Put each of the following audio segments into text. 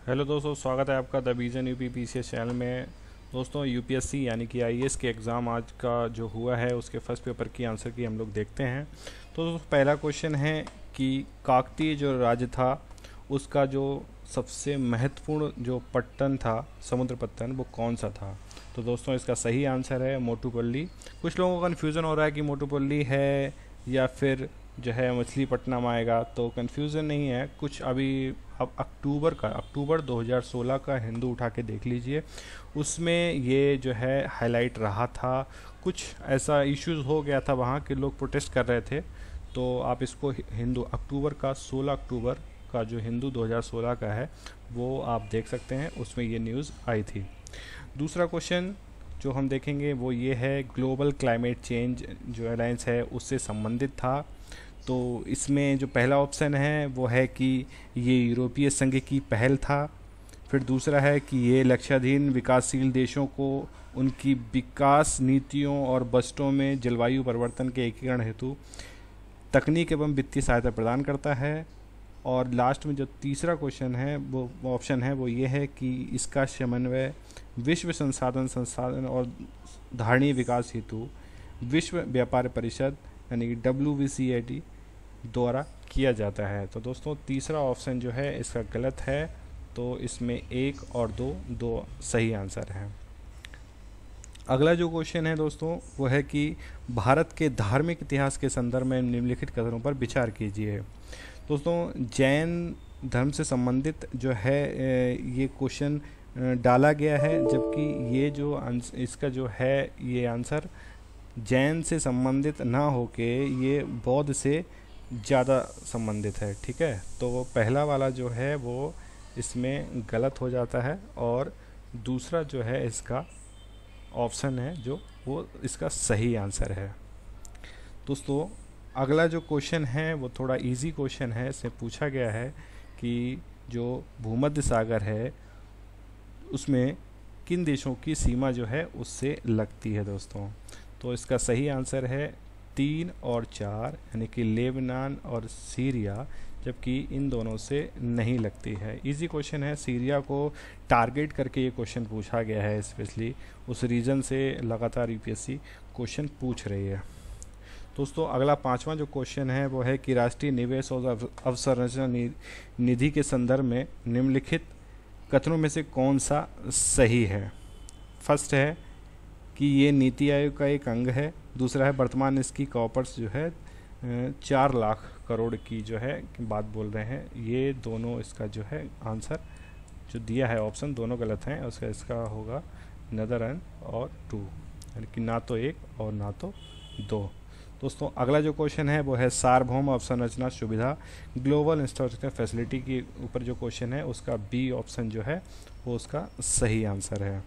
Hello दोस्तों, स्वागत है आपका the vision UP PCS channel में। दोस्तों, यूपीएससी यानी कि आईएएस के एग्ज़ाम आज का जो हुआ है उसके फर्स्ट पेपर की आंसर की हम लोग देखते हैं। तो दोस्तों, पहला क्वेश्चन है कि काकतीय जो राज्य था उसका जो सबसे महत्वपूर्ण जो पट्टन था, समुद्र पट्टन, वो कौन सा था। तो दोस्तों, इसका सही आंसर है मोटुपल्ली। कुछ लोगों को कन्फ्यूज़न हो रहा है कि मोटुपल्ली है या फिर जो है मछलीपट्टनम आएगा, तो कन्फ्यूज़न नहीं है कुछ। अभी अब अक्टूबर 2016 का हिंदू उठा के देख लीजिए, उसमें ये जो है हाईलाइट रहा था। कुछ ऐसा इश्यूज हो गया था वहाँ के लोग प्रोटेस्ट कर रहे थे, तो आप इसको हिंदू अक्टूबर का 16 अक्टूबर का जो हिंदू 2016 का है वो आप देख सकते हैं, उसमें ये न्यूज़ आई थी। दूसरा क्वेश्चन जो हम देखेंगे वो ये है, ग्लोबल क्लाइमेट चेंज जो अलायंस है उससे संबंधित था। तो इसमें जो पहला ऑप्शन है वो है कि ये यूरोपीय संघ की पहल था। फिर दूसरा है कि ये लक्ष्याधीन विकासशील देशों को उनकी विकास नीतियों और बजटों में जलवायु परिवर्तन के एकीकरण हेतु तकनीक एवं वित्तीय सहायता प्रदान करता है। और लास्ट में जो तीसरा क्वेश्चन है वो ऑप्शन है वो ये है कि इसका समन्वय विश्व संसाधन और धारणीय विकास हेतु विश्व व्यापार परिषद यानी कि WCIT द्वारा किया जाता है। तो दोस्तों, तीसरा ऑप्शन जो है इसका गलत है, तो इसमें 1 और 2 सही आंसर हैं। अगला जो क्वेश्चन है दोस्तों वो है कि भारत के धार्मिक इतिहास के संदर्भ में निम्नलिखित कथनों पर विचार कीजिए। दोस्तों, जैन धर्म से संबंधित जो है ये क्वेश्चन डाला गया है, जबकि ये जो इसका जो है ये आंसर जैन से संबंधित ना होके ये बौद्ध से ज़्यादा संबंधित है। ठीक है, तो पहला वाला जो है वो इसमें गलत हो जाता है और दूसरा जो है इसका ऑप्शन है जो वो इसका सही आंसर है। दोस्तों, अगला जो क्वेश्चन है वो थोड़ा इजी क्वेश्चन है। इसमें पूछा गया है कि जो भूमध्य सागर है उसमें किन देशों की सीमा जो है उससे लगती है दोस्तों। तो इसका सही आंसर है 3 और 4 यानी कि लेबनान और सीरिया, जबकि इन दोनों से नहीं लगती है। इजी क्वेश्चन है, सीरिया को टारगेट करके ये क्वेश्चन पूछा गया है, स्पेशली उस रीजन से लगातार यूपीएससी क्वेश्चन पूछ रही है। दोस्तों, अगला 5वां जो क्वेश्चन है वो है कि राष्ट्रीय निवेश और अवसंरचना निधि के संदर्भ में निम्नलिखित कथनों में से कौन सा सही है। फर्स्ट है कि ये नीति आयोग का एक अंग है। दूसरा है वर्तमान इसकी कॉपर्स जो है 4 लाख करोड़ की जो है बात बोल रहे हैं। ये दोनों इसका जो है आंसर जो दिया है ऑप्शन दोनों गलत हैं। उसका इसका होगा नदर और 2, यानी कि ना तो 1 और ना तो 2। दोस्तों, अगला जो क्वेश्चन है वो है सार्वभौम अवसंरचना सुविधा ग्लोबल इंफ्रास्ट्रक्चर फैसिलिटी के ऊपर जो क्वेश्चन है उसका बी ऑप्शन जो है वो उसका सही आंसर है।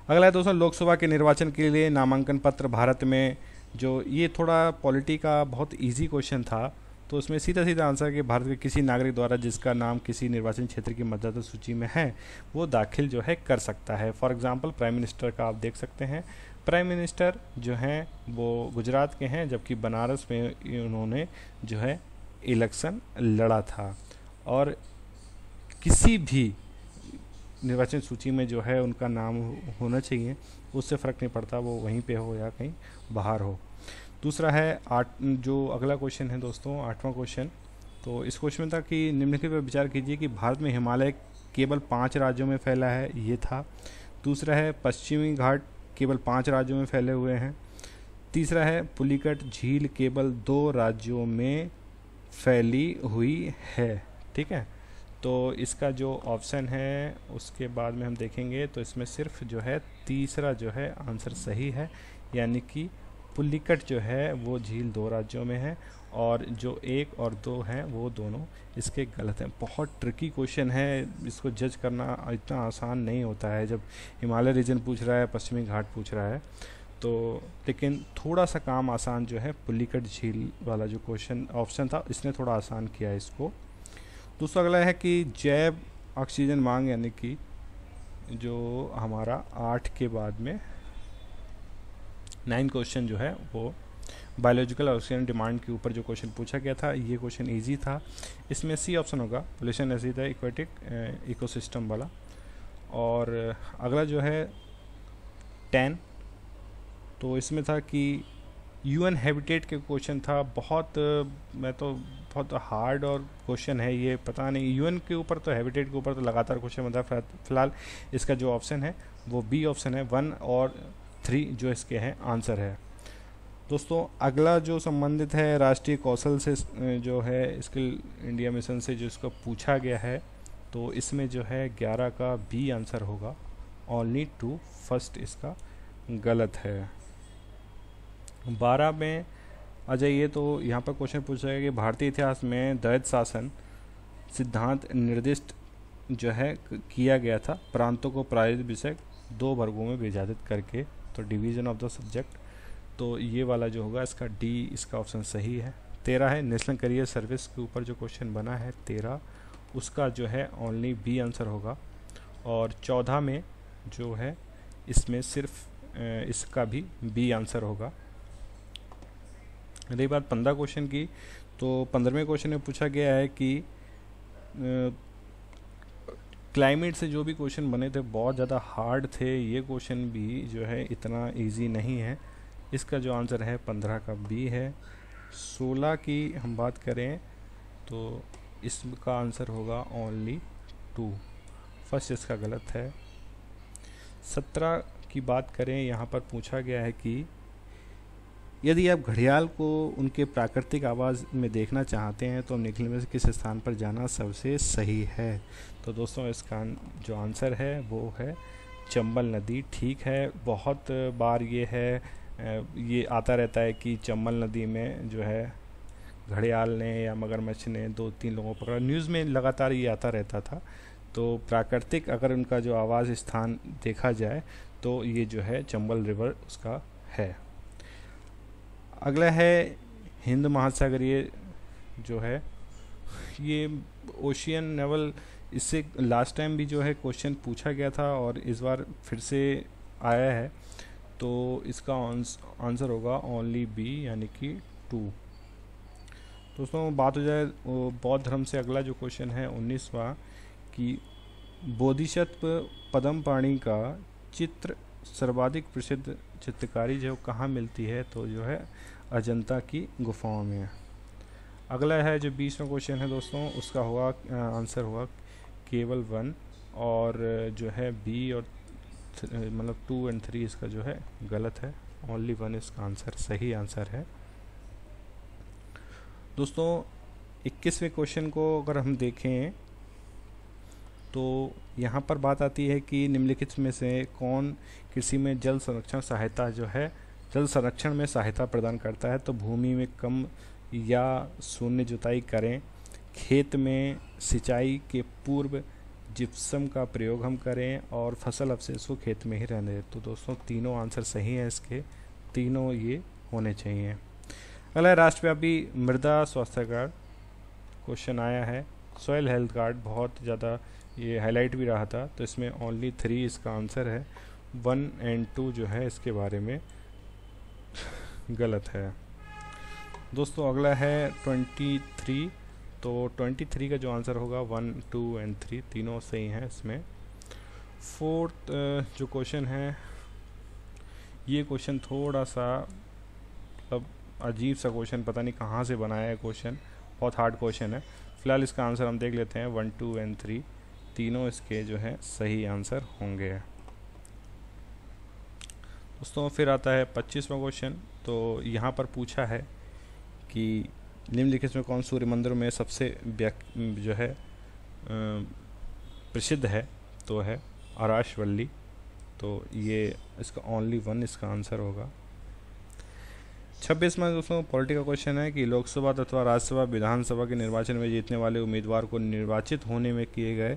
अगला है दोस्तों, लोकसभा के निर्वाचन के लिए नामांकन पत्र भारत में जो ये थोड़ा पॉलिटी का बहुत इजी क्वेश्चन था, तो उसमें सीधा सीधा आंसर कि भारत के किसी नागरिक द्वारा जिसका नाम किसी निर्वाचन क्षेत्र की मतदाता सूची में है वो दाखिल जो है कर सकता है। फॉर एग्जांपल प्राइम मिनिस्टर का आप देख सकते हैं। प्राइम मिनिस्टर जो हैं वो गुजरात के हैं, जबकि बनारस में उन्होंने जो है इलेक्शन लड़ा था। और किसी भी निर्वाचन सूची में जो है उनका नाम होना चाहिए, उससे फ़र्क नहीं पड़ता वो वहीं पे हो या कहीं बाहर हो। दूसरा है जो अगला क्वेश्चन है दोस्तों, 8वां क्वेश्चन। तो इस क्वेश्चन में था कि निम्नलिखित पर विचार कीजिए कि भारत में हिमालय केवल 5 राज्यों में फैला है, ये था। दूसरा है पश्चिमी घाट केवल 5 राज्यों में फैले हुए हैं। तीसरा है पुलिकट झील केवल 2 राज्यों में फैली हुई है। ठीक है, तो इसका जो ऑप्शन है उसके बाद में हम देखेंगे तो इसमें सिर्फ जो है तीसरा जो है आंसर सही है, यानी कि पुलिकट जो है वो झील 2 राज्यों में है और जो 1 और 2 हैं वो दोनों इसके गलत हैं। बहुत ट्रिकी क्वेश्चन है, इसको जज करना इतना आसान नहीं होता है जब हिमालय रीजन पूछ रहा है, पश्चिमी घाट पूछ रहा है तो। लेकिन थोड़ा सा काम आसान जो है पुलिकट झील वाला जो क्वेश्चन ऑप्शन था इसने थोड़ा आसान किया है इसको। दूसरा अगला है कि जैव ऑक्सीजन मांग, यानी कि जो हमारा 8 के बाद में 9 क्वेश्चन जो है वो बायोलॉजिकल ऑक्सीजन डिमांड के ऊपर जो क्वेश्चन पूछा गया था, ये क्वेश्चन इजी था। इसमें सी ऑप्शन होगा, पोल्यूशन ऐसी था इक्वेटिक इकोसिस्टम वाला। और अगला जो है 10, तो इसमें था कि यूएन हैबिटेट के क्वेश्चन था। बहुत हार्ड और क्वेश्चन है ये, पता नहीं यूएन के ऊपर तो हैबिटेट के ऊपर तो लगातार क्वेश्चन बनता है। फिलहाल इसका जो ऑप्शन है वो बी ऑप्शन है, 1 और 3 जो इसके हैं आंसर है। दोस्तों अगला जो संबंधित है राष्ट्रीय कौशल से जो है स्किल इंडिया मिशन से जो इसका पूछा गया है, तो इसमें जो है 11 का बी आंसर होगा, ओनली 2 फर्स्ट इसका गलत है। 12 में आ जाइए, तो यहाँ पर क्वेश्चन पूछा गया कि भारतीय इतिहास में द्वैध शासन सिद्धांत निर्दिष्ट जो है किया गया था प्रांतों को प्रायोजित विषय 2 वर्गों में विभाजित करके, तो डिवीजन ऑफ द सब्जेक्ट। तो ये वाला जो होगा इसका डी इसका ऑप्शन सही है। 13 है नेशनल करियर सर्विस के ऊपर जो क्वेश्चन बना है 13, उसका जो है ओनली बी आंसर होगा। और 14 में जो है इसमें सिर्फ इसका भी बी आंसर होगा। रही बात 15 क्वेश्चन की, तो 15वें क्वेश्चन में पूछा गया है कि क्लाइमेट से जो भी क्वेश्चन बने थे बहुत ज़्यादा हार्ड थे, ये क्वेश्चन भी जो है इतना इजी नहीं है। इसका जो आंसर है 15 का बी है। 16 की हम बात करें तो इसका आंसर होगा ओनली 2, फर्स्ट इसका गलत है। 17 की बात करें, यहाँ पर पूछा गया है कि यदि आप घड़ियाल को उनके प्राकृतिक आवाज़ में देखना चाहते हैं तो निकलने में से किस स्थान पर जाना सबसे सही है। तो दोस्तों इसका जो आंसर है वो है चंबल नदी। ठीक है, बहुत बार ये आता रहता है कि चंबल नदी में जो है घड़ियाल ने या मगरमच्छ ने 2-3 लोगों को पकड़ा, न्यूज़ में लगातार ये आता रहता था। तो प्राकृतिक अगर उनका जो आवाज़ स्थान देखा जाए तो ये जो है चंबल रिवर उसका है। अगला है हिंद महासागरीय जो है ये ओशियन नेवल, इससे लास्ट टाइम भी जो है क्वेश्चन पूछा गया था और इस बार फिर से आया है, तो इसका आंसर होगा ओनली बी यानी कि 2। दोस्तों बात हो जाए बौद्ध धर्म से, अगला जो क्वेश्चन है 19वां कि बोधिसत्व पद्मपाणि का चित्र सर्वाधिक प्रसिद्ध चित्रकारी जो कहाँ मिलती है, तो जो है अजंता की गुफाओं में। अगला है जो 20वां क्वेश्चन है दोस्तों, उसका होगा आंसर होगा केवल 1 और जो है बी और मतलब 2 और 3 इसका जो है गलत है, ओनली 1 इसका आंसर सही आंसर है। दोस्तों 21वें क्वेश्चन को अगर हम देखें तो यहाँ पर बात आती है कि निम्नलिखित में से कौन कृषि में जल संरक्षण सहायता जो है जल संरक्षण में सहायता प्रदान करता है। तो भूमि में कम या शून्य जुताई करें, खेत में सिंचाई के पूर्व जिप्सम का प्रयोग हम करें और फसल अवशेष को खेत में ही रहने दें। तो दोस्तों तीनों आंसर सही हैं इसके, तीनों ये होने चाहिए। अगला राष्ट्रव्यापी मृदा स्वास्थ्य कार्ड क्वेश्चन आया है, सॉइल हेल्थ कार्ड बहुत ज़्यादा ये हाईलाइट भी रहा था, तो इसमें ओनली 3 इसका आंसर है। 1 और 2 जो है इसके बारे में गलत है। दोस्तों अगला है 23, तो 23 का जो आंसर होगा 1, 2 और 3 तीनों सही हैं इसमें। 4th जो क्वेश्चन है, ये क्वेश्चन थोड़ा सा मतलब अजीब सा क्वेश्चन, पता नहीं कहाँ से बनाया है क्वेश्चन, बहुत हार्ड क्वेश्चन है। फिलहाल इसका आंसर हम देख लेते हैं 1, 2 और 3 तीनों इसके जो है सही आंसर होंगे। दोस्तों फिर आता है 25वां क्वेश्चन, तो यहाँ पर पूछा है कि निम्नलिखित में कौन सूर्य मंदिरों में सबसे जो है प्रसिद्ध है, तो है आरावली। तो ये इसका ओनली 1 इसका आंसर होगा। 26वां दोस्तों पॉलिटिकल क्वेश्चन है कि लोकसभा तथा राज्यसभा विधानसभा के निर्वाचन में जीतने वाले उम्मीदवार को निर्वाचित होने में किए गए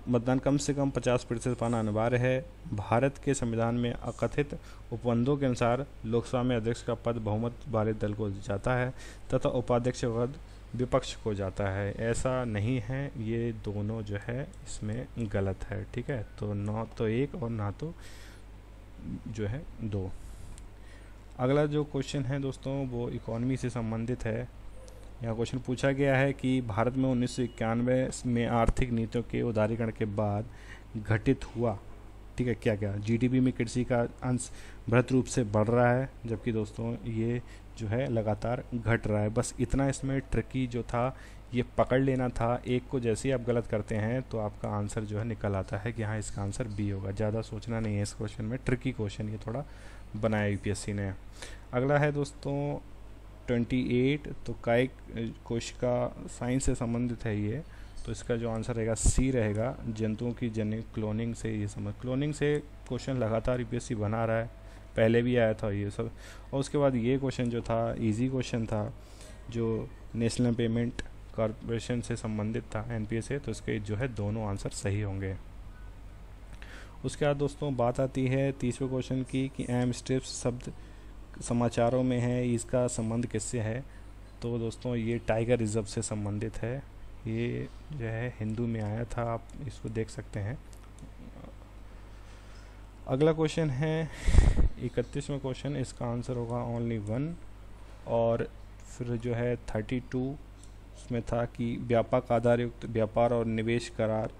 मतदान कम से कम 50% पाना अनिवार्य है। भारत के संविधान में अकथित उपबंधों के अनुसार लोकसभा में अध्यक्ष का पद बहुमत वाले दल को जाता है तथा उपाध्यक्ष पद विपक्ष को जाता है। ऐसा नहीं है, ये दोनों जो है इसमें गलत है। ठीक है, तो ना तो 1 और ना तो जो है 2। अगला जो क्वेश्चन है दोस्तों वो इकोनॉमी से संबंधित है। यहाँ क्वेश्चन पूछा गया है कि भारत में 1991 में आर्थिक नीतियों के उदारीकरण के बाद घटित हुआ, ठीक है, क्या क्या जीडीपी में कृषि का अंश बढ़त रूप से बढ़ रहा है, जबकि दोस्तों ये जो है लगातार घट रहा है। बस इतना इसमें ट्रिकी जो था ये पकड़ लेना था। एक को जैसे ही आप गलत करते हैं तो आपका आंसर जो है निकल आता है कि हाँ इसका आंसर बी होगा। ज़्यादा सोचना नहीं है इस क्वेश्चन में, ट्रिकी क्वेश्चन ये थोड़ा बनाया यूपीएससी ने। अगला है दोस्तों 28, तो कायिक कोशिका साइंस से संबंधित है ये, तो इसका जो आंसर रहेगा सी रहेगा। जंतुओं की जन्य क्लोनिंग से ये समझ, क्लोनिंग से क्वेश्चन लगातार यूपीएससी बना रहा है, पहले भी आया था ये सब। और उसके बाद ये क्वेश्चन जो था इजी क्वेश्चन था, जो नेशनल पेमेंट कॉरपोरेशन से संबंधित था, एनपीए से, तो इसके जो है दोनों आंसर सही होंगे। उसके बाद दोस्तों बात आती है तीसरे क्वेश्चन की कि एम स्ट्रिप्स शब्द समाचारों में है, इसका संबंध किससे है? तो दोस्तों ये टाइगर रिजर्व से संबंधित है। ये जो है हिंदू में आया था, आप इसको देख सकते हैं। अगला क्वेश्चन है 31वां क्वेश्चन, इसका आंसर होगा ओनली 1। और फिर जो है 32 उसमें था कि व्यापक आधार युक्त व्यापार और निवेश करार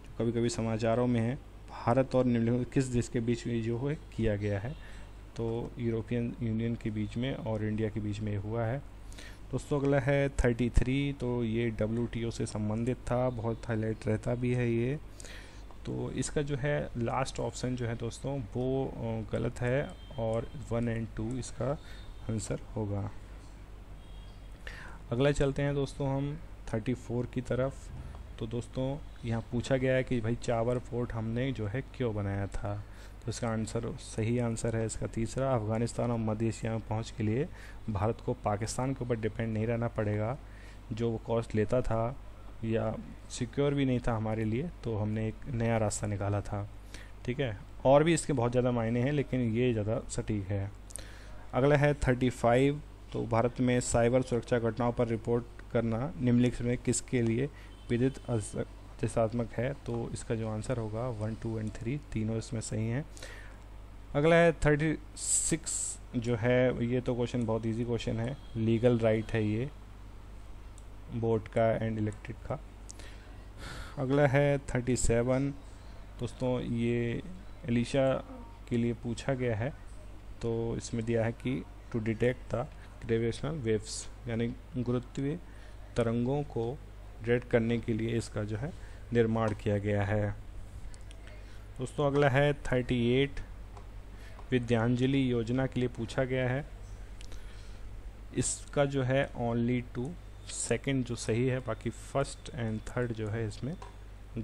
जो कभी कभी समाचारों में है, भारत और निम्नलिखित किस देश के बीच में जो है किया गया है? तो यूरोपियन यूनियन के बीच में और इंडिया के बीच में हुआ है। दोस्तों अगला है 33, तो ये WTO से संबंधित था, बहुत हाईलाइट रहता भी है ये। तो इसका जो है लास्ट ऑप्शन जो है दोस्तों वो गलत है, और 1 और 2 इसका आंसर होगा। अगला चलते हैं दोस्तों हम 34 की तरफ। तो दोस्तों यहाँ पूछा गया है कि भाई चावर फोर्ट हमने जो है क्यों बनाया था? तो इसका आंसर, सही आंसर है इसका तीसरा। अफ़गानिस्तान और मध्य एशिया में पहुँच के लिए भारत को पाकिस्तान के ऊपर डिपेंड नहीं रहना पड़ेगा, जो वो कॉस्ट लेता था या सिक्योर भी नहीं था हमारे लिए, तो हमने एक नया रास्ता निकाला था, ठीक है। और भी इसके बहुत ज़्यादा मायने हैं, लेकिन ये ज़्यादा सटीक है। अगला है 35, तो भारत में साइबर सुरक्षा घटनाओं पर रिपोर्ट करना निम्नलिखित में किसके लिए विदित आदेशात्मक है? तो इसका जो आंसर होगा 1, 2 और 3 तीनों इसमें सही हैं। अगला है 36 जो है, ये तो क्वेश्चन बहुत इजी क्वेश्चन है, लीगल राइट है ये बोर्ड का एंड इलेक्ट्रिक का। अगला है 37, दोस्तों ये एलिशा के लिए पूछा गया है, तो इसमें दिया है कि to detect the gravitational waves, यानी गुरुत्वीय तरंगों को डिटेक्ट करने के लिए इसका जो है निर्माण किया गया है। दोस्तों अगला है 38, विद्यांजलि योजना के लिए पूछा गया है। इसका जो है ओनली 2, सेकंड जो सही है, बाकी फर्स्ट एंड थर्ड जो है इसमें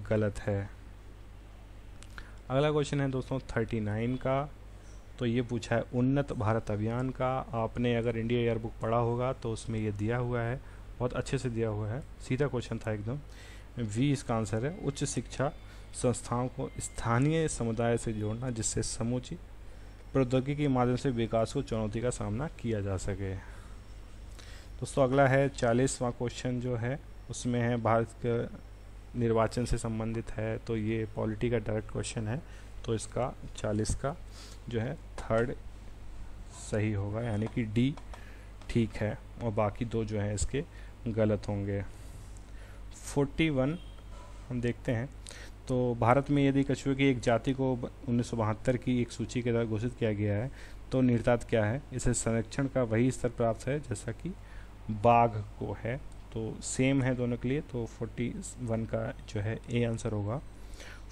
गलत है। अगला क्वेश्चन है दोस्तों 39 का, तो ये पूछा है उन्नत भारत अभियान का। आपने अगर इंडिया ईयर बुक पढ़ा होगा तो उसमें ये दिया हुआ है, बहुत अच्छे से दिया हुआ है, सीधा क्वेश्चन था एकदम। वी इसका आंसर है। उच्च शिक्षा संस्थाओं को स्थानीय समुदाय से जोड़ना, जिससे समूची प्रौद्योगिकी के माध्यम से विकास को चुनौती का सामना किया जा सके। दोस्तों अगला है 40वां क्वेश्चन जो है, उसमें है भारत के निर्वाचन से संबंधित है, तो ये पॉलिटी का डायरेक्ट क्वेश्चन है, तो इसका 40 का जो है थर्ड सही होगा, यानी कि डी ठीक है, और बाकी दो जो है इसके गलत होंगे। 41 हम देखते हैं, तो भारत में यदि कछुए की एक जाति को 1972 की एक सूची के तहत घोषित किया गया है, तो निहितार्थ क्या है? इसे संरक्षण का वही स्तर प्राप्त है जैसा कि बाघ को है, तो सेम है दोनों के लिए, तो 41 का जो है ए आंसर होगा।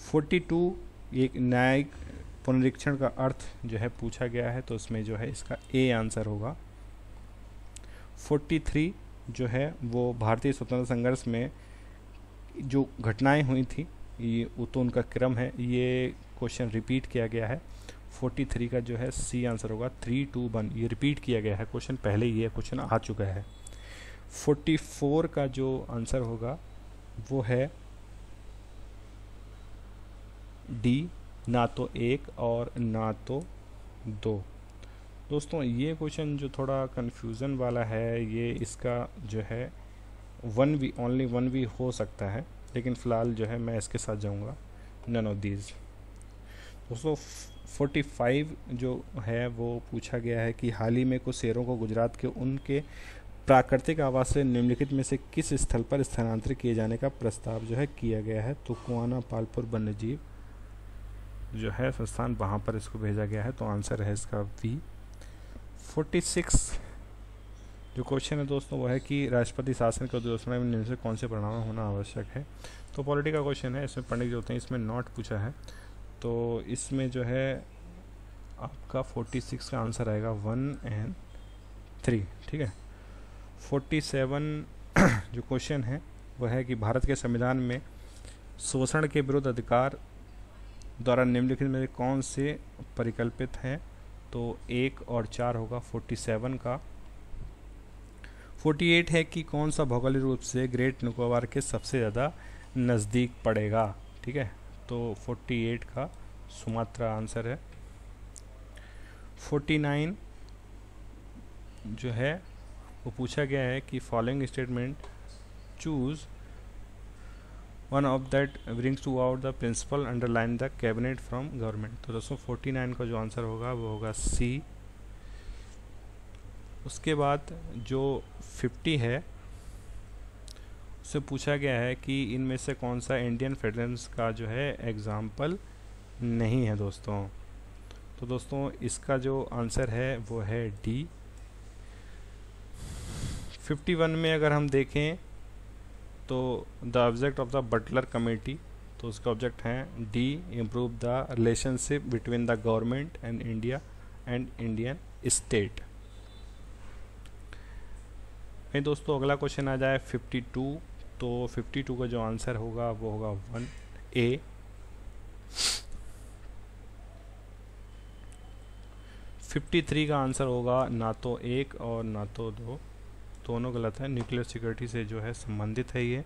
42 एक न्यायिक पुनरीक्षण का अर्थ जो है पूछा गया है, तो उसमें जो है इसका ए आंसर होगा। 43 जो है वो भारतीय स्वतंत्रता संघर्ष में जो घटनाएं हुई थी, ये तो उनका क्रम है, ये क्वेश्चन रिपीट किया गया है। 43 का जो है सी आंसर होगा। 3, 2, 1 ये रिपीट किया गया है क्वेश्चन, पहले ये क्वेश्चन आ चुका है। 44 का जो आंसर होगा वो है डी, ना तो 1 और ना तो 2। दोस्तों ये क्वेश्चन जो थोड़ा कन्फ्यूज़न वाला है, ये इसका जो है 1 ओनली 1 हो सकता है, लेकिन फ़िलहाल जो है मैं इसके साथ जाऊंगा नन ऑफ दीज। दोस्तों 45 जो है वो पूछा गया है कि हाल ही में कुछ शेरों को गुजरात के उनके प्राकृतिक आवास से निम्नलिखित में से किस स्थल पर स्थानांतरित किए जाने का प्रस्ताव जो है किया गया है। तो कुआना पालपुर वन्यजीव जो है संस्थान, वहाँ पर इसको भेजा गया है। तो आंसर है इसका वी। 46 जो क्वेश्चन है दोस्तों वो है कि राष्ट्रपति शासन के उद्घोषणा में निम्न से कौन से परिणाम होना आवश्यक है। तो पॉलिटी का क्वेश्चन है, इसमें पंडित जो होते हैं, इसमें नॉट पूछा है। तो इसमें जो है आपका 46 का आंसर आएगा 1 और 3, ठीक है। 47 जो क्वेश्चन है वह है कि भारत के संविधान में शोषण के विरुद्ध अधिकार द्वारा निम्नलिखित में कौन से परिकल्पित हैं। तो 1 और 4 होगा 47 का। 48 है कि कौन सा भौगोलिक रूप से ग्रेट निकोबार के सबसे ज़्यादा नज़दीक पड़ेगा, ठीक है। तो 48 का सुमात्रा आंसर है। 49 जो है वो पूछा गया है कि following statement choose one of that brings to out the principle underline the cabinet from government. तो दोस्तों 49 का जो आंसर होगा वो होगा सी। उसके बाद जो 50 है उससे पूछा गया है कि इनमें से कौन सा इंडियन फेडरेशंस का जो है एग्जाम्पल नहीं है दोस्तों। तो दोस्तों इसका जो आंसर है वो है डी। 51 में अगर हम देखें तो the object of the Butler committee, तो उसका ऑब्जेक्ट है D, improve the relationship between the government and India and Indian state. नहीं दोस्तों अगला क्वेश्चन आ जाए 52। तो 52 का जो आंसर होगा वो होगा 1A। 53 का आंसर होगा ना तो 1 और ना तो 2, दोनों गलत है। न्यूक्लियर सिक्योरिटी से जो है संबंधित है ये।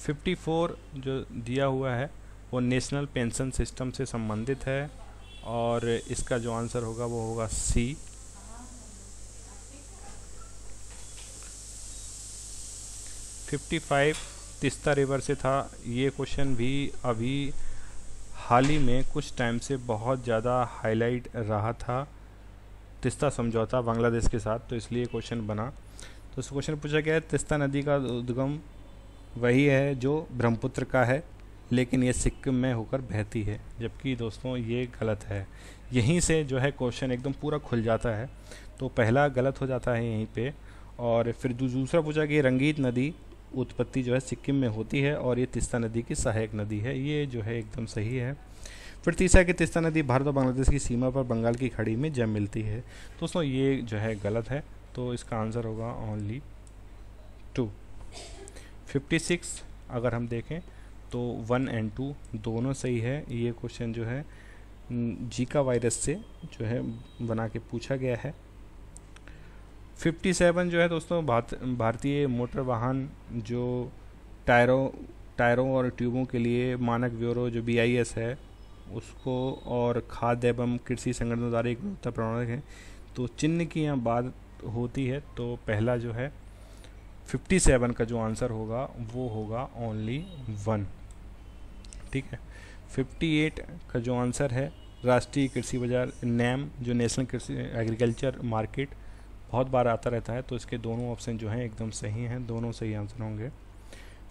54 जो दिया हुआ है वो नेशनल पेंशन सिस्टम से संबंधित है और इसका जो आंसर होगा वो होगा सी। 55 तीस्ता रिवर से था। ये क्वेश्चन भी अभी हाल ही में कुछ टाइम से बहुत ज़्यादा हाईलाइट रहा था, तीस्ता समझौता बांग्लादेश के साथ, तो इसलिए क्वेश्चन बना। तो इस क्वेश्चन पूछा गया है तीस्ता नदी का उद्गम वही है जो ब्रह्मपुत्र का है, लेकिन ये सिक्किम में होकर बहती है, जबकि दोस्तों ये गलत है। यहीं से जो है क्वेश्चन एकदम पूरा खुल जाता है। तो पहला गलत हो जाता है यहीं पे, और फिर दूसरा पूछा कि रंगीत नदी उत्पत्ति जो है सिक्किम में होती है और ये तीस्ता नदी की सहायक नदी है, ये जो है एकदम सही है। फिर तीसरा कि तीस्ता नदी भारत और बांग्लादेश की सीमा पर बंगाल की खाड़ी में जब मिलती है। दोस्तों ये जो है गलत है, तो इसका आंसर होगा ओनली 2। 56 अगर हम देखें तो 1 और 2 दोनों सही है। ये क्वेश्चन जो है जीका वायरस से जो है बना के पूछा गया है। 57 जो है दोस्तों भारतीय मोटर वाहन जो टायरों और ट्यूबों के लिए मानक ब्यूरो जो BIS है उसको और खाद्य एवं कृषि संगठनों द्वारा एक गुणवत्ता प्रमाणक है। तो चिन्ह की यहाँ बात होती है, तो पहला जो है 57 का जो आंसर होगा वो होगा ओनली 1, ठीक है। 58 का जो आंसर है राष्ट्रीय कृषि बाजार NAM जो नेशनल कृषि एग्रीकल्चर मार्केट बहुत बार आता रहता है, तो इसके दोनों ऑप्शन जो हैं एकदम सही हैं, दोनों सही आंसर होंगे।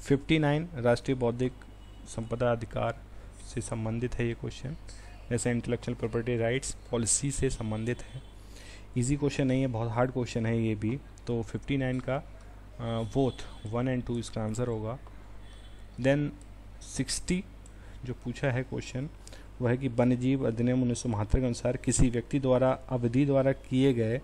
59 राष्ट्रीय बौद्धिक संपदा अधिकार से संबंधित है ये क्वेश्चन, जैसे इंटेलेक्चुअल प्रॉपर्टी राइट्स पॉलिसी से संबंधित है। इजी क्वेश्चन नहीं है, बहुत हार्ड क्वेश्चन है ये भी। तो 59 का बोथ 1 और 2 इसका आंसर होगा। देन 60 जो पूछा है क्वेश्चन वह है कि वन्यजीव अधिनियम 1972 के अनुसार किसी व्यक्ति द्वारा अवधि द्वारा किए गए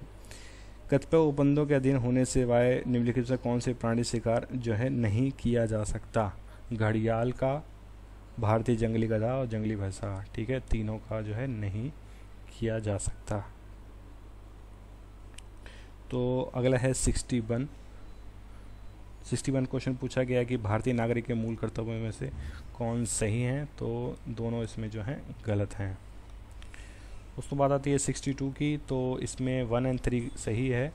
कतिपय उपबंधों के अधीन होने से वाय निम्नलिखित से कौन से प्राणी शिकार जो है नहीं किया जा सकता। घड़ियाल का, भारतीय जंगली गधा और जंगली भैंसा, ठीक है, तीनों का जो है नहीं किया जा सकता। तो अगला है 61 क्वेश्चन पूछा गया है कि भारतीय नागरिक के मूल कर्तव्यों में से कौन सही हैं। तो दोनों इसमें जो हैं गलत हैं। उसके बाद आती है 62 की, तो इसमें 1 और 3 सही है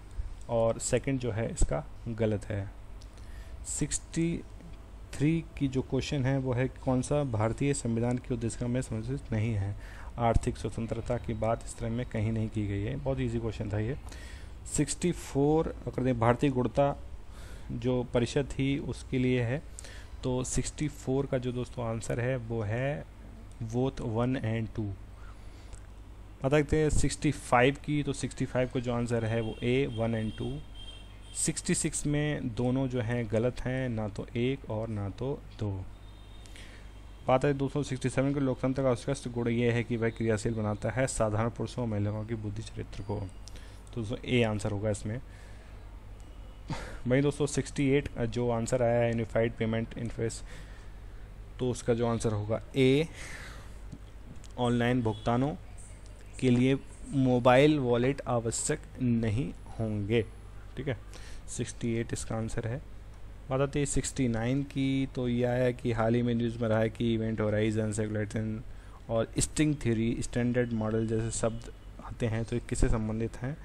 और सेकंड जो है इसका गलत है। 3 की जो क्वेश्चन है वो है कौन सा भारतीय संविधान की उद्देशिका में सम्मिलित नहीं है। आर्थिक स्वतंत्रता की बात इस तरह में कहीं नहीं की गई है। बहुत इजी क्वेश्चन था ये। 64 अगर दें भारतीय गुणवत्ता जो परिषद थी उसके लिए है, तो 64 का जो दोस्तों आंसर है वो है बोथ 1 और 2। बता सकते हैं 65 की, तो 65 का जो आंसर है वो A 1 और 2। 66 में दोनों जो हैं गलत हैं, ना तो 1 और ना तो 2। बात है दोस्तों 67 के लोकतंत्र का उत्कृष्ट गुण ये है कि वह क्रियाशील बनाता है साधारण पुरुषों और महिलाओं की बुद्धि चरित्र को, तो दोस्तों A आंसर होगा इसमें। वहीं दोस्तों 68 जो आंसर आया है यूनिफाइड पेमेंट इंटरफेस, तो उसका जो आंसर होगा A, ऑनलाइन भुगतानों के लिए मोबाइल वॉलेट आवश्यक नहीं होंगे। ठीक है, 68 इसका आंसर है। बात आती है 69 की, तो यह आया है कि हाल ही में न्यूज़ में रहा है कि इवेंट होराइजन, सेकुलेटन और स्ट्रिंग थ्योरी स्टैंडर्ड मॉडल जैसे शब्द आते हैं, तो ये किससे संबंधित हैं।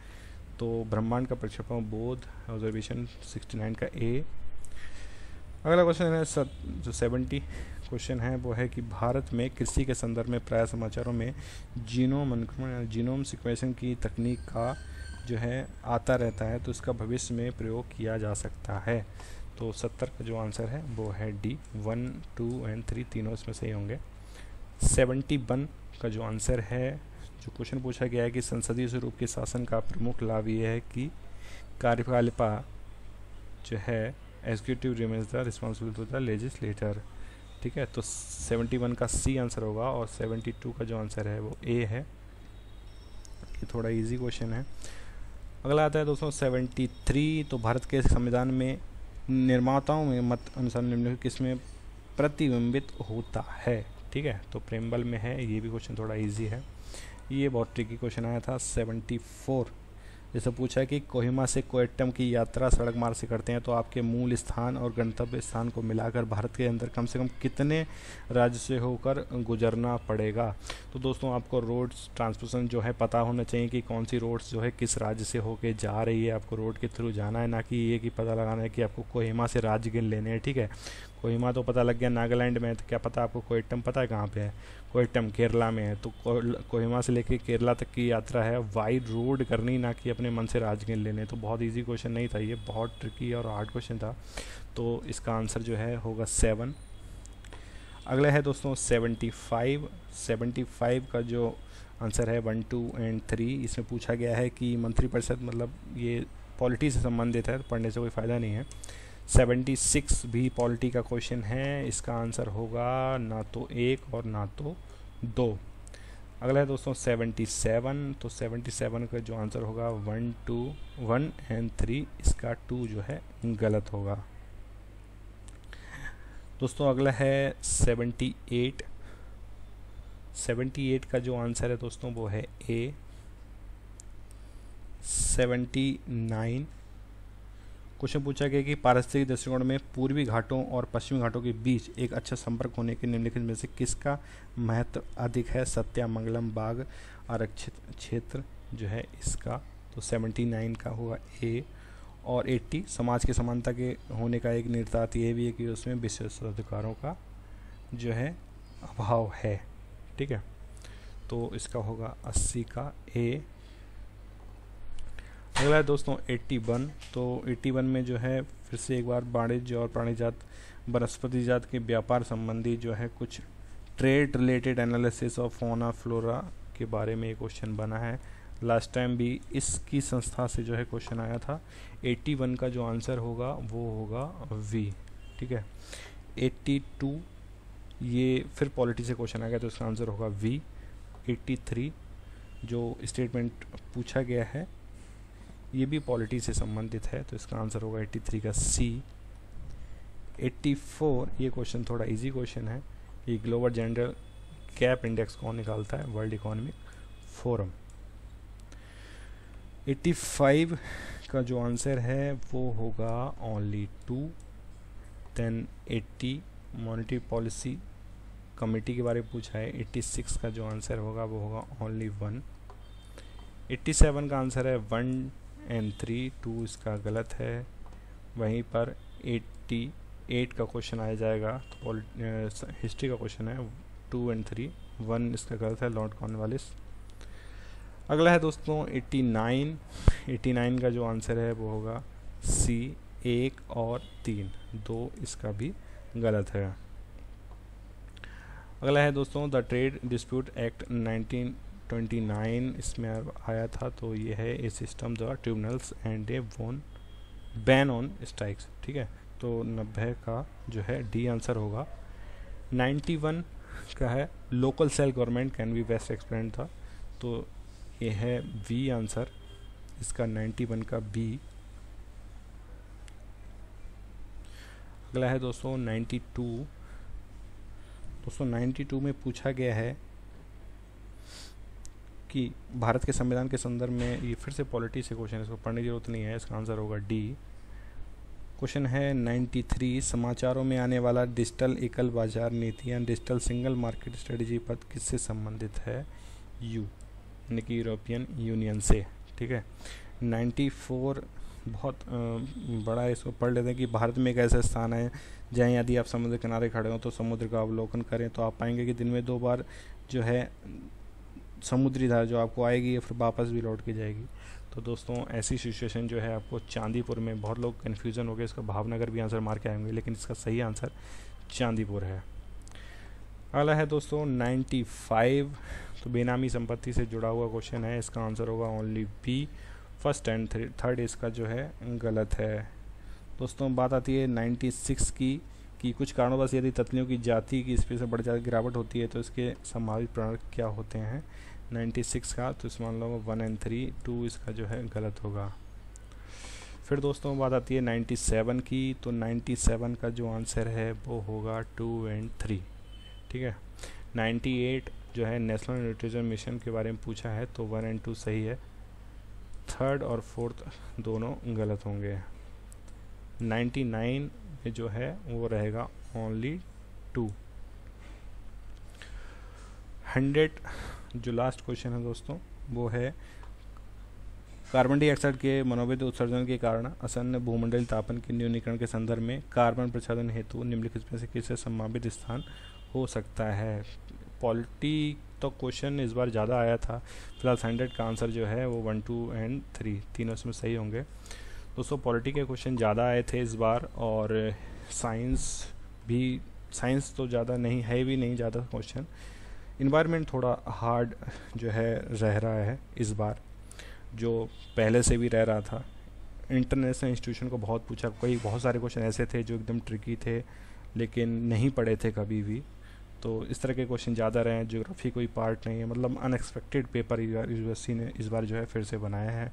तो ब्रह्मांड का प्रक्षेपण बोध ऑब्जर्वेशन 69 का A। अगला क्वेश्चन है जो 70 क्वेश्चन है वो है कि भारत में कृषि के संदर्भ में प्राय समाचारों में जीनोम अनुक्रमण जीनोम सिक्वेंसिंग की तकनीक का जो है आता रहता है, तो इसका भविष्य में प्रयोग किया जा सकता है। तो 70 का जो आंसर है वो है D 1, 2 और 3 तीनों इसमें सही होंगे। 71 का जो आंसर है, जो क्वेश्चन पूछा गया है कि संसदीय स्वरूप के शासन का प्रमुख लाभ ये है कि कार्यपालिका जो है executive remains the responsible to the legislature. ठीक है, तो 71 का C आंसर होगा और 72 का जो आंसर है वो A है। ये थोड़ा इजी क्वेश्चन है। अगला आता है दोस्तों 73, तो भारत के संविधान में निर्माताओं में मत अनुसार निम्नलिखित किसमें प्रतिबिंबित होता है। ठीक है, तो प्रेमबल में है। ये भी क्वेश्चन थोड़ा इजी है, ये बहुत ट्रिकी क्वेश्चन आया था। 74 जैसे पूछा है कि कोहिमा से कोयट्टम की यात्रा सड़क मार्ग से करते हैं तो आपके मूल स्थान और गंतव्य स्थान को मिलाकर भारत के अंदर कम से कम कितने राज्य से होकर गुजरना पड़ेगा। तो दोस्तों आपको रोड्स ट्रांसपोर्टेशन जो है पता होना चाहिए कि कौन सी रोड्स जो है किस राज्य से होके जा रही है, आपको रोड के थ्रू जाना है, ना कि ये कि पता लगाना है कि आपको कोहिमा से राज्य गिन लेने हैं। ठीक है, कोहिमा तो पता लग गया नागालैंड में है, तो क्या पता आपको कोयट्टम पता है कहाँ पे है। कोयट्टम केरला में है, तो कोहिमा से लेके केरला तक की यात्रा है, वाइड रोड करनी, ना कि अपने मन से राज्य गिन लेने। तो बहुत इजी क्वेश्चन नहीं था ये, बहुत ट्रिकी और हार्ड क्वेश्चन था। तो इसका आंसर जो है होगा 7। अगला है दोस्तों 75। 75 का जो आंसर है 1, 2 और 3, इसमें पूछा गया है कि मंत्रिपरिषद, मतलब ये पॉलिटी से संबंधित है, पढ़ने से कोई फ़ायदा नहीं है। 76 भी पॉलिटी का क्वेश्चन है, इसका आंसर होगा ना तो 1 और ना तो 2। अगला है दोस्तों 77, तो 77 का जो आंसर होगा 1, 2, 1 और 3, इसका 2 जो है गलत होगा। दोस्तों अगला है 78। 78 का जो आंसर है दोस्तों वो है A। 79 क्वेश्चन पूछा गया कि पारिस्थितिक दृष्टिकोण में पूर्वी घाटों और पश्चिमी घाटों के बीच एक अच्छा संपर्क होने के निम्नलिखित में से किसका महत्व अधिक है। सत्यामंगलम बाग आरक्षित क्षेत्र जो है इसका, तो 79 का होगा A। और 80 समाज की समानता के होने का एक निहितार्थ ये भी है कि उसमें विशेष अधिकारों का जो है अभाव है। ठीक है, तो इसका होगा 80 का A। अगला है दोस्तों 81। तो 81 में जो है फिर से एक बार वाणिज्य और प्राणीजात वनस्पति जात के व्यापार संबंधी जो है कुछ trade related analysis of fauna flora के बारे में एक क्वेश्चन बना है। लास्ट टाइम भी इसकी संस्था से जो है क्वेश्चन आया था। 81 का जो आंसर होगा वो होगा V। ठीक है, 82 ये फिर पॉलिटी से क्वेश्चन आ गया, तो इसका आंसर होगा V। 83 जो स्टेटमेंट पूछा गया है ये भी पॉलिटी से संबंधित है, तो इसका आंसर होगा 83 का C। 84 ये क्वेश्चन थोड़ा इजी क्वेश्चन है कि ग्लोबल जेंडर गैप इंडेक्स कौन निकालता है, वर्ल्ड इकोनॉमिक फोरम। 85 का जो आंसर है वो होगा only 2। Then 80 monetary policy committee के बारे में पूछा है। 86 का जो आंसर होगा वो होगा ओनली 1। 87 का आंसर है 1 और 3, 2 इसका गलत है। वहीं पर 80 8 का क्वेश्चन आ जाएगा। तो हिस्ट्री का क्वेश्चन है 2 और 3, 1 इसका गलत है, लॉर्ड कॉर्नवालिस। अगला है दोस्तों 89 का जो आंसर है वो होगा सी, 1 और 3, 2 इसका भी गलत है। अगला है दोस्तों द ट्रेड डिस्प्यूट एक्ट 1929, इसमें आया था, तो ये है a system the tribunals and a ban on strikes. ठीक है, तो 90 का जो है डी आंसर होगा। 91 का है local self government can be best explain था, तो ये है बी आंसर इसका, 91 का बी। अगला है दोस्तों 92। दोस्तों 92 में पूछा गया है कि भारत के संविधान के संदर्भ में, ये फिर से पॉलिटी से क्वेश्चन है, इसको पढ़ने की जरूरत नहीं है, इसका आंसर होगा डी। क्वेश्चन है 93, समाचारों में आने वाला डिजिटल एकल बाजार नीति या डिजिटल सिंगल मार्केट स्ट्रेटजी पद किससे संबंधित है? यू यानी कि यूरोपियन यूनियन से। ठीक है, 94 बहुत बड़ा है, इसको पढ़ लेते हैं कि भारत में एक ऐसा स्थान है जहाँ यदि आप समुद्र किनारे खड़े हो तो समुद्र का अवलोकन करें तो आप पाएंगे कि दिन में 2 बार जो है समुद्री धारा जो आपको आएगी या फिर वापस भी लौट के जाएगी। तो दोस्तों ऐसी सिचुएशन जो है आपको चांदीपुर में, बहुत लोग कन्फ्यूज़न हो गए, इसका भावनगर भी आंसर मार के आएंगे, लेकिन इसका सही आंसर चांदीपुर है। अगला है दोस्तों 95, तो बेनामी संपत्ति से जुड़ा हुआ क्वेश्चन है, इसका आंसर होगा only B, first and third इसका जो है गलत है। दोस्तों बात आती है 96 की, कि कुछ कारणों से यदि तितलियों की जाति की स्पीड से बढ़ जाती गिरावट होती है तो इसके संभावित परिणाम क्या होते हैं? 96 का, तो इसमें मान लो 1 और 3, 2 इसका जो है गलत होगा। फिर दोस्तों बात आती है 97 की, तो 97 का जो आंसर है वो होगा 2 और 3। ठीक है, 98 जो है नेशनल न्यूट्रिशन मिशन के बारे में पूछा है, तो 1 और 2 सही है, थर्ड और फोर्थ दोनों गलत होंगे। 99 में जो है वो रहेगा ओनली 2। 100 जो लास्ट क्वेश्चन है दोस्तों वो है कार्बन डाइऑक्साइड के मनोविद उत्सर्जन के कारण आसन्न भूमंडलीय तापन के न्यूनीकरण के संदर्भ में कार्बन प्रच्छादन हेतु निम्नलिखित में से किससे संभावित स्थान हो सकता है? पॉलिटी तो क्वेश्चन इस बार ज़्यादा आया था, फिलहाल 100 का आंसर जो है वो 1, 2 और 3 तीनों इसमें सही होंगे। दोस्तों पॉलिटी के क्वेश्चन ज़्यादा आए थे इस बार, और साइंस तो ज़्यादा नहीं है, भी नहीं ज़्यादा क्वेश्चन। इन्वायरमेंट थोड़ा हार्ड जो है रह रहा है इस बार, जो पहले से भी रह रहा था। इंटरनेशनल इंस्टीट्यूशन को बहुत पूछा, बहुत सारे क्वेश्चन ऐसे थे जो एकदम ट्रिकी थे लेकिन नहीं पढ़े थे कभी भी, तो इस तरह के क्वेश्चन ज़्यादा रहे हैं। ज्योग्राफी कोई पार्ट नहीं है, मतलब अनएक्सपेक्टेड पेपर यूनिवर्सिटी ने इस बार जो है फिर से बनाया है।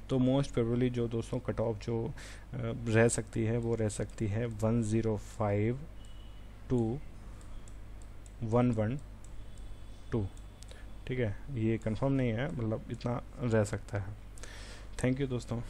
तो मोस्ट प्रोबेबली जो दोस्तों कट ऑफ जो रह सकती है वो रह सकती है 105 to 112। ठीक है, ये कंफर्म नहीं है, मतलब इतना रह सकता है। थैंक यू दोस्तों।